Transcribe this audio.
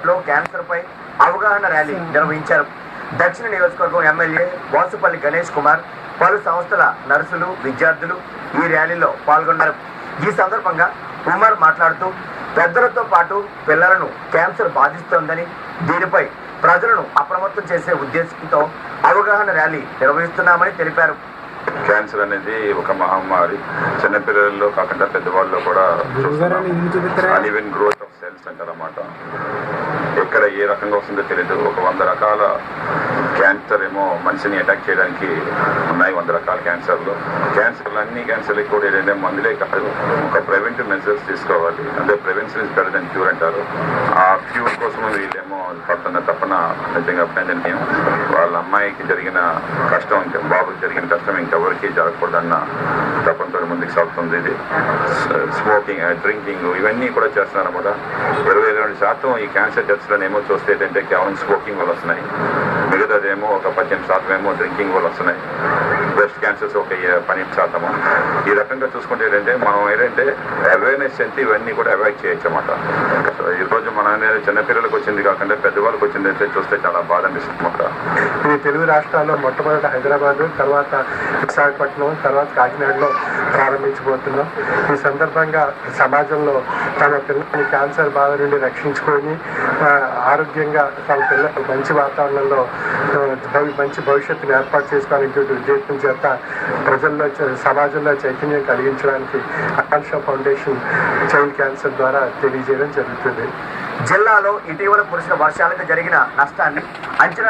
లో క్యాన్సర్ పై అవగాహన ర్యాలీ నిర్వహించారు. దక్షిణ నియోజకవర్గం ఎమ్మెల్యే వాసుపల్లి గణేష్ కుమార్, పలు సంస్థల నర్సులు, విద్యార్థులు ఈ ర్యాలీలో పాల్గొన్నారు. ఈ సందర్భంగా ఉమర్ మాట్లాడుతూ పెద్దలతో పాటు పిల్లలను క్యాన్సర్ బాధిస్తోందని, దీనిపై ప్రజలను అప్రమత్తం చేసే ఉద్దేశంతో అవగాహన ర్యాలీ నిర్వహిస్తున్నామని తెలిపారు. క్యాన్సర్ అనేది ఒక మహమ్మారి. చిన్నపిల్లల్లో కాకుండా పెద్దవాళ్ళలో కూడా అన్ఈవెన్ గ్రోత్ ఆఫ్ సెల్స్ అంటారన్నమాట. ఎక్కడ ఏ రకంగా వస్తుందో తెలియదు. ఒక 100 రకాల క్యాన్సర్ ఏమో మనిషిని అటాక్ చేయడానికి ఉన్నాయి. 100 రకాల క్యాన్సర్లు అన్ని క్యాన్సర్లకి కూడా ఏంటంటే మందులే కాదు, ఒక ప్రివెంటివ్ మెజర్స్ తీసుకోవాలి. అంటే prevention is better than cure అంటారు. ఆ క్యూర్ కోసం వీళ్ళేమో తప్పన నిజంగా నేను వాళ్ళ అమ్మాయికి జరిగిన కష్టం, ఇంకా బాబుకి జరిగిన కష్టం ఇంకెవరికి జరగకూడదన్న తప్పంతో ముందుకు సాగుతుంది. ఇది స్మోకింగ్, డ్రింకింగ్ ఇవన్నీ కూడా చేస్తున్నారు అన్నమాట. 22% ఈ క్యాన్సర్ డెత్స్లోనేమో చూస్తే ఏంటంటే కేవలం స్మోకింగ్ వల్ల వస్తున్నాయి. మిగతాదేమో ఒక 18% ఏమో డ్రింకింగ్ వల్ల వస్తున్నాయి. బ్రెస్ట్ క్యాన్సర్స్ ఒక 12%. ఈ రకంగా చూసుకుంటే ఏంటంటే మనం ఏంటంటే అవేర్నెస్ అంటే ఇవన్నీ కూడా అవాయిడ్ చేయొచ్చు అన్నమాట. ఈరోజు మన చిన్నపిల్లలకు వచ్చింది కాకుండా పెద్దవాళ్ళకి వచ్చింది అయితే చూస్తే చాలా బాధ అనిపిస్తుంది అన్నమాట. ఈ తెలుగు రాష్ట్రాల్లో మొట్టమొదటి హైదరాబాదు, తర్వాత విశాఖపట్నం, తర్వాత కాకినాడలో ప్రారంభించబోతున్నాం. ఈ సందర్భంగా సమాజంలో తమ పిల్లల్ని క్యాన్సర్ బాధ నుండి రక్షించుకొని ఆరోగ్యంగా తమ పిల్లలు మంచి వాతావరణంలో మంచి భవిష్యత్తును ఏర్పాటు చేసుకోవడానికి ఉద్దేశం చేత ప్రజల్లో సమాజంలో చైతన్యం కలిగించడానికి ఆకాంక్ష ఫౌండేషన్ చైల్డ్ క్యాన్సర్ ద్వారా తెలియజేయడం జరుగుతుంది. జిల్లాలో ఇటీవల కురిసిన వర్షాలకు జరిగిన నష్టాన్ని అంచనా